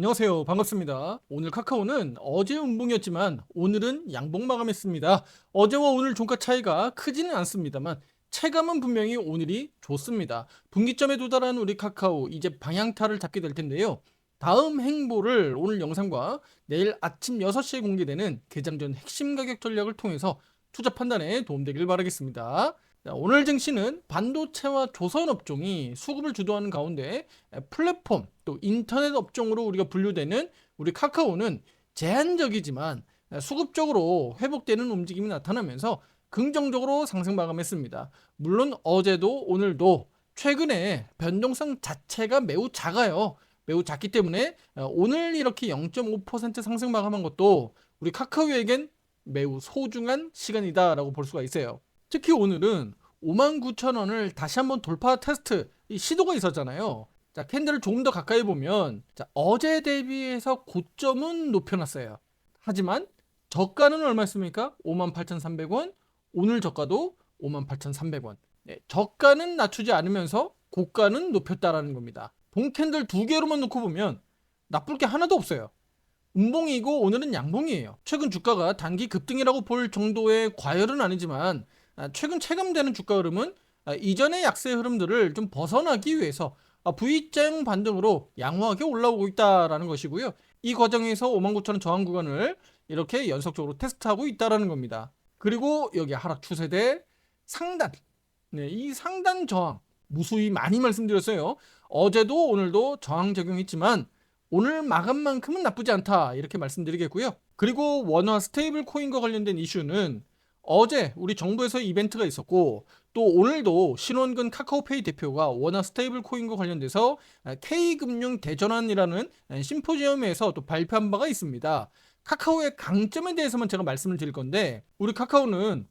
안녕하세요. 반갑습니다. 오늘 카카오는 어제 음봉이었지만 오늘은 양봉 마감했습니다. 어제와 오늘 종가 차이가 크지는 않습니다만 체감은 분명히 오늘이 좋습니다. 분기점에 도달한 우리 카카오 이제 방향타를 잡게 될 텐데요. 다음 행보를 오늘 영상과 내일 아침 6시에 공개되는 개장 전 핵심 가격 전략을 통해서 투자 판단에 도움되길 바라겠습니다. 자, 오늘 증시는 반도체와 조선 업종이 수급을 주도하는 가운데 플랫폼 또 인터넷 업종으로 우리가 분류되는 우리 카카오는 제한적이지만 수급적으로 회복되는 움직임이 나타나면서 긍정적으로 상승 마감했습니다. 물론 어제도 오늘도 최근에 변동성 자체가 매우 작아요. 매우 작기 때문에 오늘 이렇게 0.5% 상승 마감한 것도 우리 카카오에겐 매우 소중한 시간이다라고 볼 수가 있어요. 특히 오늘은 59,000원을 다시 한번 돌파 테스트 시도가 있었잖아요. 자, 캔들을 조금 더 가까이 보면 자, 어제 대비해서 고점은 높여놨어요. 하지만 저가는 얼마였습니까? 58,300원. 오늘 저가도 58,300원. 네, 저가는 낮추지 않으면서 고가는 높였다라는 겁니다. 봉캔들 두 개로만 놓고 보면 나쁠 게 하나도 없어요. 음봉이고 오늘은 양봉이에요. 최근 주가가 단기 급등이라고 볼 정도의 과열은 아니지만 최근 체감되는 주가 흐름은 이전의 약세 흐름들을 좀 벗어나기 위해서 V자형 반등으로 양호하게 올라오고 있다라는 것이고요. 이 과정에서 59,000원 저항 구간을 이렇게 연속적으로 테스트하고 있다라는 겁니다. 그리고 여기 하락 추세대 상단, 네, 이 상단 저항 무수히 많이 말씀드렸어요. 어제도 오늘도 저항 적용했지만 오늘 마감만큼은 나쁘지 않다 이렇게 말씀드리겠고요. 그리고 원화 스테이블 코인과 관련된 이슈는 어제 우리 정부에서 이벤트가 있었고 또 오늘도 신원근 카카오페이 대표가 원화 스테이블 코인과 관련돼서 K금융 대전환이라는 심포지엄에서 또 발표한 바가 있습니다. 카카오의 강점에 대해서만 제가 말씀을 드릴 건데 우리 카카오는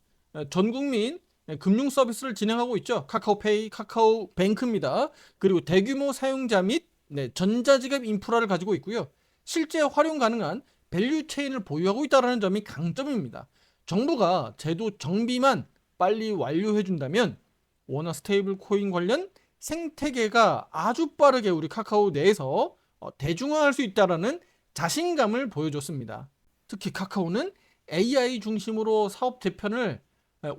전 국민 금융 서비스를 진행하고 있죠. 카카오페이, 카카오뱅크입니다. 그리고 대규모 사용자 및 전자지갑 인프라를 가지고 있고요. 실제 활용 가능한 밸류 체인을 보유하고 있다는 점이 강점입니다. 정부가 제도 정비만 빨리 완료해준다면 원화 스테이블 코인 관련 생태계가 아주 빠르게 우리 카카오 내에서 대중화할 수 있다는 자신감을 보여줬습니다. 특히 카카오는 AI 중심으로 사업 재편을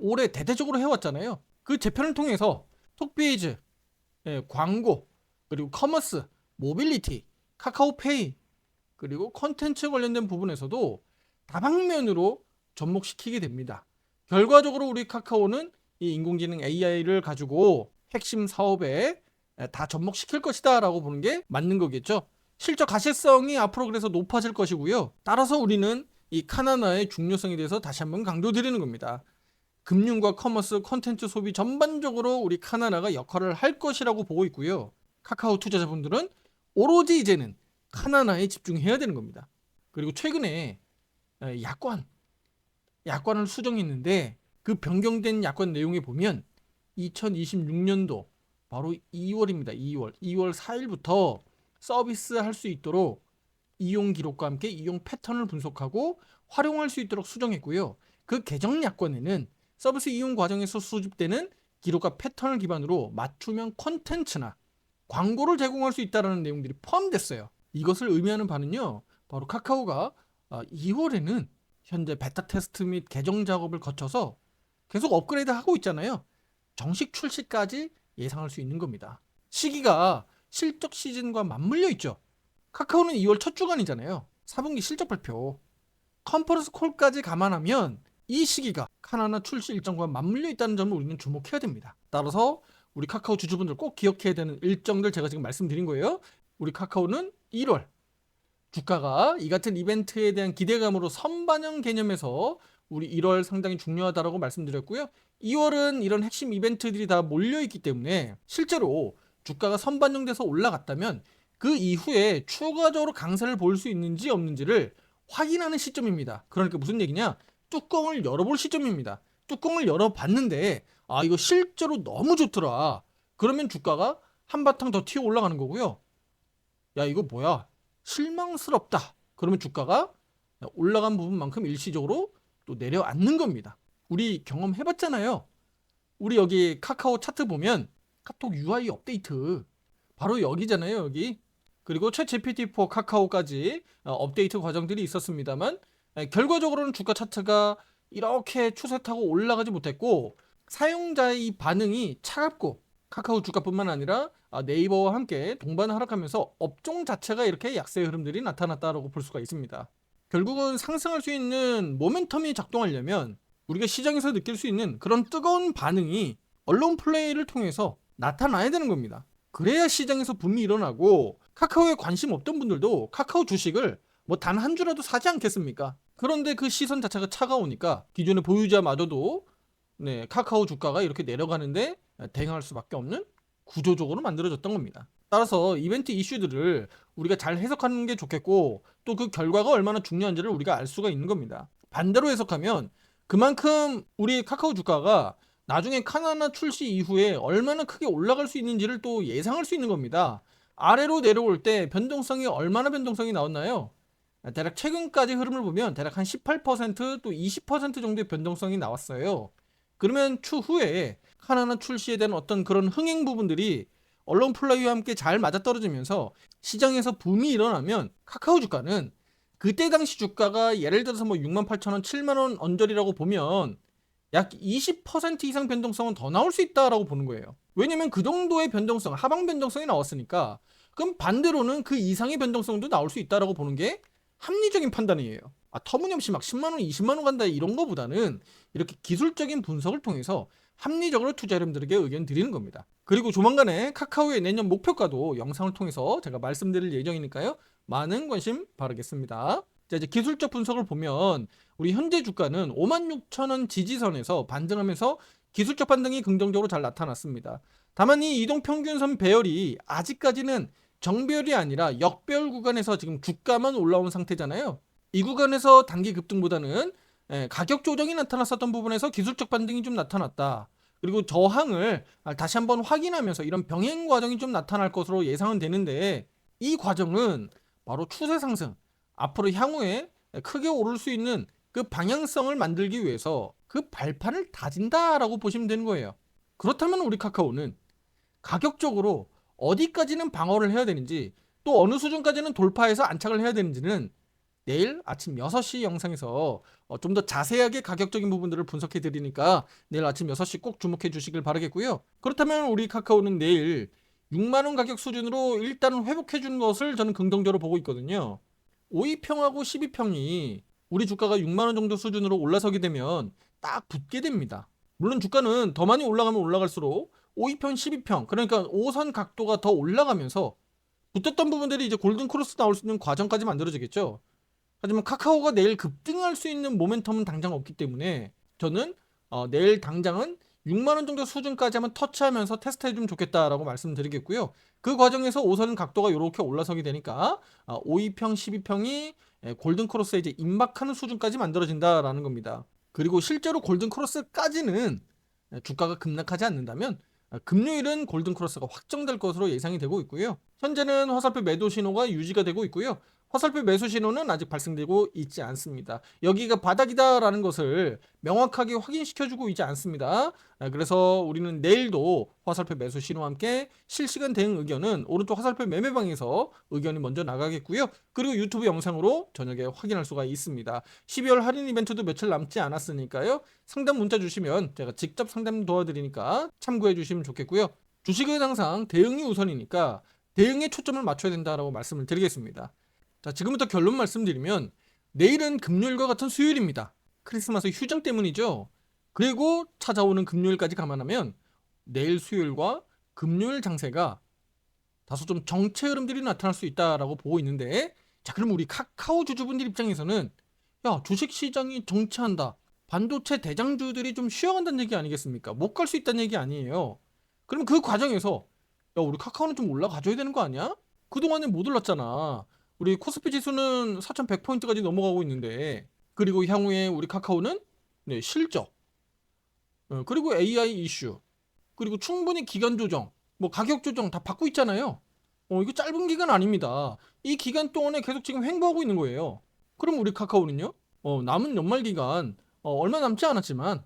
올해 대대적으로 해왔잖아요. 그 재편을 통해서 톡비즈, 광고, 그리고 커머스, 모빌리티, 카카오페이, 그리고 컨텐츠 관련된 부분에서도 다방면으로 접목시키게 됩니다. 결과적으로 우리 카카오는 이 인공지능 AI를 가지고 핵심 사업에 다 접목시킬 것이다 라고 보는 게 맞는 거겠죠. 실적 가시성이 앞으로 그래서 높아질 것이고요. 따라서 우리는 이 카나나의 중요성에 대해서 다시 한번 강조드리는 겁니다. 금융과 커머스, 컨텐츠 소비 전반적으로 우리 카나나가 역할을 할 것이라고 보고 있고요. 카카오 투자자분들은 오로지 이제는 카나나에 집중해야 되는 겁니다. 그리고 최근에 약관을 수정했는데 그 변경된 약관 내용에 보면 2026년도 바로 2월입니다. 2월 4일부터 서비스할 수 있도록 이용 기록과 함께 이용 패턴을 분석하고 활용할 수 있도록 수정했고요. 그 개정 약관에는 서비스 이용 과정에서 수집되는 기록과 패턴을 기반으로 맞춤형 콘텐츠나 광고를 제공할 수 있다는 내용들이 포함됐어요. 이것을 의미하는 바는요. 바로 카카오가 2월에는 현재 베타 테스트 및 개정 작업을 거쳐서 계속 업그레이드 하고 있잖아요. 정식 출시까지 예상할 수 있는 겁니다. 시기가 실적 시즌과 맞물려 있죠. 카카오는 2월 첫 주간이잖아요. 4분기 실적 발표, 컨퍼런스 콜까지 감안하면 이 시기가 카나나 출시 일정과 맞물려 있다는 점을 우리는 주목해야 됩니다. 따라서 우리 카카오 주주분들 꼭 기억해야 되는 일정들 제가 지금 말씀드린 거예요. 우리 카카오는 1월 주가가 이 같은 이벤트에 대한 기대감으로 선반영 개념에서 우리 1월 상당히 중요하다라고 말씀드렸고요. 2월은 이런 핵심 이벤트들이 다 몰려있기 때문에 실제로 주가가 선반영돼서 올라갔다면 그 이후에 추가적으로 강세를 볼 수 있는지 없는지를 확인하는 시점입니다. 그러니까 무슨 얘기냐? 뚜껑을 열어볼 시점입니다. 뚜껑을 열어봤는데 이거 실제로 너무 좋더라. 그러면 주가가 한바탕 더 튀어 올라가는 거고요. 야 이거 뭐야? 실망스럽다. 그러면 주가가 올라간 부분만큼 일시적으로 또 내려앉는 겁니다. 우리 경험해봤잖아요. 우리 여기 카카오 차트 보면 카톡 UI 업데이트 바로 여기잖아요. 여기 그리고 챗 GPT-4 카카오까지 업데이트 과정들이 있었습니다만 결과적으로는 주가 차트가 이렇게 추세 타고 올라가지 못했고 사용자의 이 반응이 차갑고 카카오 주가뿐만 아니라 네이버와 함께 동반 하락하면서 업종 자체가 이렇게 약세의 흐름들이 나타났다고 볼 수가 있습니다. 결국은 상승할 수 있는 모멘텀이 작동하려면 우리가 시장에서 느낄 수 있는 그런 뜨거운 반응이 언론 플레이를 통해서 나타나야 되는 겁니다. 그래야 시장에서 붐이 일어나고 카카오에 관심 없던 분들도 카카오 주식을 뭐 단 한 주라도 사지 않겠습니까? 그런데 그 시선 자체가 차가우니까 기존의 보유자마저도 카카오 주가가 이렇게 내려가는데 대응할 수밖에 없는 구조적으로 만들어졌던 겁니다. 따라서 이벤트 이슈들을 우리가 잘 해석하는 게 좋겠고 또 그 결과가 얼마나 중요한지를 우리가 알 수가 있는 겁니다. 반대로 해석하면 그만큼 우리 카카오 주가가 나중에 카나나 출시 이후에 얼마나 크게 올라갈 수 있는지를 또 예상할 수 있는 겁니다. 아래로 내려올 때 변동성이 얼마나 변동성이 나왔나요? 대략 최근까지 흐름을 보면 대략 한 18%또 20% 정도의 변동성이 나왔어요. 그러면 추후에 카나나 출시에 대한 어떤 그런 흥행 부분들이 언론 플레이와 함께 잘 맞아떨어지면서 시장에서 붐이 일어나면 카카오 주가는 그때 당시 주가가 예를 들어서 뭐 68,000원, 7만원 언저리라고 보면 약 20% 이상 변동성은 더 나올 수 있다라고 보는 거예요. 왜냐면 그 정도의 변동성, 하방 변동성이 나왔으니까 그럼 반대로는 그 이상의 변동성도 나올 수 있다라고 보는 게 합리적인 판단이에요. 터무니없이 막 10만원, 20만원 간다 이런 거보다는 이렇게 기술적인 분석을 통해서 합리적으로 투자자분들에게 의견 드리는 겁니다. 그리고 조만간에 카카오의 내년 목표가도 영상을 통해서 제가 말씀드릴 예정이니까요. 많은 관심 바라겠습니다. 자, 이제 기술적 분석을 보면 우리 현재 주가는 56,000원 지지선에서 반등하면서 기술적 반등이 긍정적으로 잘 나타났습니다. 다만 이 이동평균선 배열이 아직까지는 정배열이 아니라 역배열 구간에서 지금 주가만 올라온 상태잖아요. 이 구간에서 단기 급등보다는 가격 조정이 나타났었던 부분에서 기술적 반등이 좀 나타났다. 그리고 저항을 다시 한번 확인하면서 이런 병행 과정이 좀 나타날 것으로 예상은 되는데 이 과정은 바로 추세 상승, 앞으로 향후에 크게 오를 수 있는 그 방향성을 만들기 위해서 그 발판을 다진다라고 보시면 되는 거예요. 그렇다면 우리 카카오는 가격적으로 어디까지는 방어를 해야 되는지 또 어느 수준까지는 돌파해서 안착을 해야 되는지는 내일 아침 6시 영상에서 좀 더 자세하게 가격적인 부분들을 분석해 드리니까 내일 아침 6시 꼭 주목해 주시길 바라겠고요. 그렇다면 우리 카카오는 내일 6만원 가격 수준으로 일단은 회복해 주는 것을 저는 긍정적으로 보고 있거든요. 5위평하고 12평이 우리 주가가 6만원 정도 수준으로 올라서게 되면 딱 붙게 됩니다. 물론 주가는 더 많이 올라가면 올라갈수록 5위평, 12평 그러니까 5선 각도가 더 올라가면서 붙었던 부분들이 이제 골든 크로스 나올 수 있는 과정까지 만들어지겠죠. 하지만 카카오가 내일 급등할 수 있는 모멘텀은 당장 없기 때문에 저는 내일 당장은 6만원 정도 수준까지 한번 터치하면서 테스트해주면 좋겠다라고 말씀드리겠고요. 그 과정에서 5선 각도가 이렇게 올라서게 되니까 5위평, 12평이 골든 크로스에 이제 임박하는 수준까지 만들어진다라는 겁니다. 그리고 실제로 골든 크로스까지는 주가가 급락하지 않는다면 금요일은 골든 크로스가 확정될 것으로 예상이 되고 있고요. 현재는 화살표 매도 신호가 유지가 되고 있고요. 화살표 매수 신호는 아직 발생되고 있지 않습니다. 여기가 바닥이다라는 것을 명확하게 확인시켜주고 있지 않습니다. 그래서 우리는 내일도 화살표 매수 신호와 함께 실시간 대응 의견은 오른쪽 화살표 매매방에서 의견이 먼저 나가겠고요. 그리고 유튜브 영상으로 저녁에 확인할 수가 있습니다. 12월 할인 이벤트도 며칠 남지 않았으니까요. 상담 문자 주시면 제가 직접 상담 도와드리니까 참고해 주시면 좋겠고요. 주식은 항상 대응이 우선이니까 대응에 초점을 맞춰야 된다라고 말씀을 드리겠습니다. 자, 지금부터 결론 말씀드리면 내일은 금요일과 같은 수요일입니다. 크리스마스 휴장 때문이죠. 그리고 찾아오는 금요일까지 감안하면 내일 수요일과 금요일 장세가 다소 좀 정체 흐름들이 나타날 수 있다라고 보고 있는데, 자, 그럼 우리 카카오 주주분들 입장에서는 야, 주식시장이 정체한다, 반도체 대장주들이 좀 쉬어간다는 얘기 아니겠습니까? 못 갈 수 있다는 얘기 아니에요. 그럼 그 과정에서 야, 우리 카카오는 좀 올라가줘야 되는 거 아니야? 그동안에 못 올랐잖아. 우리 코스피 지수는 4,100포인트까지 넘어가고 있는데, 그리고 향후에 우리 카카오는 실적, 그리고 AI 이슈, 그리고 충분히 기간 조정, 뭐 가격 조정 다 받고 있잖아요. 이거 짧은 기간 아닙니다. 이 기간 동안에 계속 지금 횡보하고 있는 거예요. 그럼 우리 카카오는요? 남은 연말 기간 얼마 남지 않았지만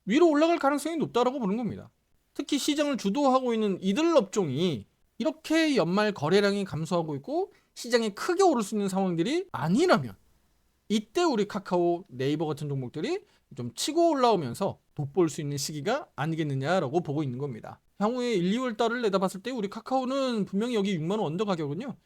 위로 올라갈 가능성이 높다라고 보는 겁니다. 특히 시장을 주도하고 있는 이들 업종이 이렇게 연말 거래량이 감소하고 있고 시장이 크게 오를 수 있는 상황들이 아니라면 이때 우리 카카오, 네이버 같은 종목들이 좀 치고 올라오면서 돋볼 수 있는 시기가 아니겠느냐라고 보고 있는 겁니다. 향후에 1, 2월 달을 내다봤을 때 우리 카카오는 분명히 여기 6만 원 언더 가격은요.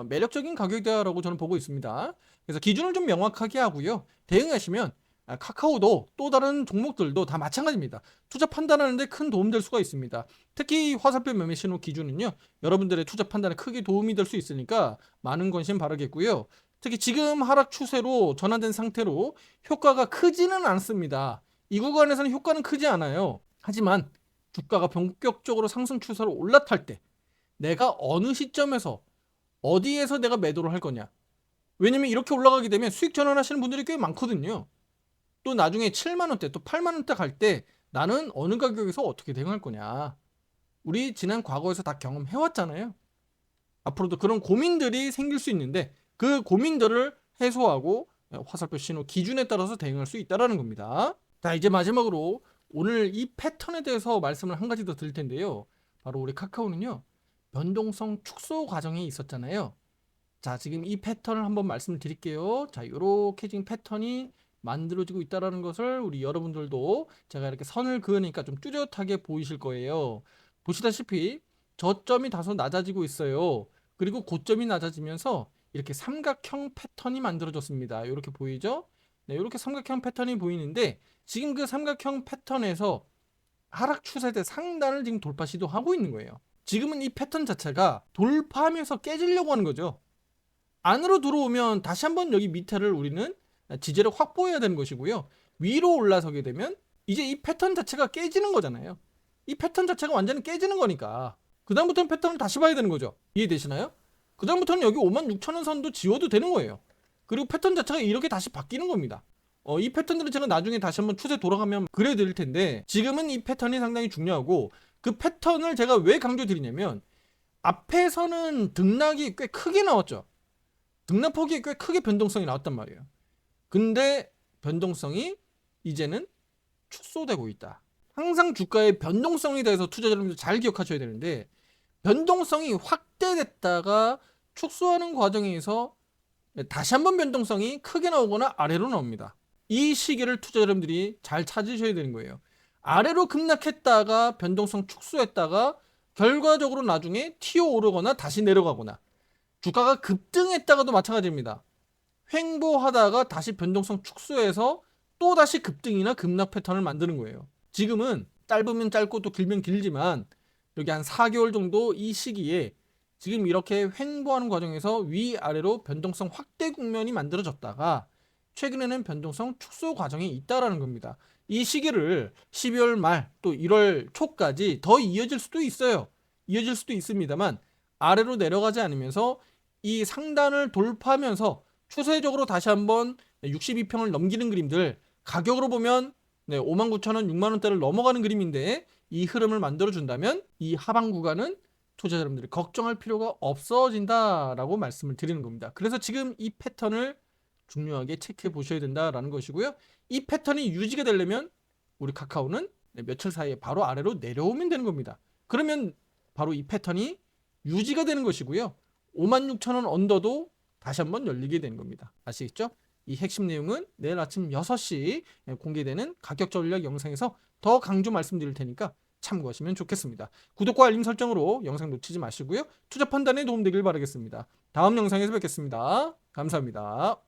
매력적인 가격이다라고 저는 보고 있습니다. 그래서 기준을 좀 명확하게 하고요. 대응하시면 카카오도 또 다른 종목들도 다 마찬가지입니다. 투자 판단하는데 큰 도움 될 수가 있습니다. 특히 화살표 매매 신호 기준은요. 여러분들의 투자 판단에 크게 도움이 될 수 있으니까 많은 관심 바라겠고요. 특히 지금 하락 추세로 전환된 상태로 효과가 크지는 않습니다. 이 구간에서는 효과는 크지 않아요. 하지만 주가가 본격적으로 상승 추세로 올라탈 때 내가 어느 시점에서 어디에서 내가 매도를 할 거냐. 왜냐면 이렇게 올라가게 되면 수익 전환하시는 분들이 꽤 많거든요. 또 나중에 7만원대 또 8만원대 갈 때 나는 어느 가격에서 어떻게 대응할 거냐. 우리 지난 과거에서 다 경험해왔잖아요. 앞으로도 그런 고민들이 생길 수 있는데 그 고민들을 해소하고 화살표 신호 기준에 따라서 대응할 수 있다는 겁니다. 자, 이제 마지막으로 오늘 이 패턴에 대해서 말씀을 한 가지 더 드릴 텐데요. 바로 우리 카카오는요. 변동성 축소 과정이 있었잖아요. 자, 지금 이 패턴을 한번 말씀을 드릴게요. 자, 이렇게 지금 패턴이 만들어지고 있다는 것을 우리 여러분들도 제가 이렇게 선을 그으니까 좀 뚜렷하게 보이실 거예요. 보시다시피 저점이 다소 낮아지고 있어요. 그리고 고점이 낮아지면서 이렇게 삼각형 패턴이 만들어졌습니다. 이렇게 보이죠? 네, 이렇게 삼각형 패턴이 보이는데 지금 그 삼각형 패턴에서 하락 추세대 상단을 지금 돌파 시도하고 있는 거예요. 지금은 이 패턴 자체가 돌파하면서 깨지려고 하는 거죠. 안으로 들어오면 다시 한번 여기 밑에를 우리는 지지를 확보해야 되는 것이고요. 위로 올라서게 되면 이제 이 패턴 자체가 깨지는 거잖아요. 이 패턴 자체가 완전히 깨지는 거니까 그 다음부터는 패턴을 다시 봐야 되는 거죠. 이해되시나요? 그 다음부터는 여기 56,000원 선도 지워도 되는 거예요. 그리고 패턴 자체가 이렇게 다시 바뀌는 겁니다. 이 패턴들은 제가 나중에 다시 한번 추세 돌아가면 그려드릴 텐데 지금은 이 패턴이 상당히 중요하고 그 패턴을 제가 왜 강조드리냐면 앞에서는 등락이 꽤 크게 나왔죠. 등락폭이 꽤 크게 변동성이 나왔단 말이에요. 근데 변동성이 이제는 축소되고 있다. 항상 주가의 변동성에 대해서 투자자분들 잘 기억하셔야 되는데 변동성이 확대됐다가 축소하는 과정에서 다시 한번 변동성이 크게 나오거나 아래로 나옵니다. 이 시기를 투자자 여러분들이 잘 찾으셔야 되는 거예요. 아래로 급락했다가 변동성 축소했다가 결과적으로 나중에 튀어 오르거나 다시 내려가거나 주가가 급등했다가도 마찬가지입니다. 횡보하다가 다시 변동성 축소해서 또 다시 급등이나 급락 패턴을 만드는 거예요. 지금은 짧으면 짧고 또 길면 길지만 여기 한 4개월 정도 이 시기에 지금 이렇게 횡보하는 과정에서 위아래로 변동성 확대 국면이 만들어졌다가 최근에는 변동성 축소 과정이 있다라는 겁니다. 이 시기를 12월 말 또 1월 초까지 더 이어질 수도 있어요. 이어질 수도 있습니다만 아래로 내려가지 않으면서 이 상단을 돌파하면서 추세적으로 다시 한번 62평을 넘기는 그림들 가격으로 보면 59,000원, 6만원대를 넘어가는 그림인데 이 흐름을 만들어준다면 이 하방 구간은 투자자 여러분들이 걱정할 필요가 없어진다라고 말씀을 드리는 겁니다. 그래서 지금 이 패턴을 중요하게 체크해 보셔야 된다라는 것이고요. 이 패턴이 유지가 되려면 우리 카카오는 며칠 사이에 바로 아래로 내려오면 되는 겁니다. 그러면 바로 이 패턴이 유지가 되는 것이고요. 56,000원 언더도 다시 한번 열리게 되는 겁니다. 아시겠죠? 이 핵심 내용은 내일 아침 6시 공개되는 가격 전략 영상에서 더 강조 말씀드릴 테니까 참고하시면 좋겠습니다. 구독과 알림 설정으로 영상 놓치지 마시고요. 투자 판단에 도움되길 바라겠습니다. 다음 영상에서 뵙겠습니다. 감사합니다.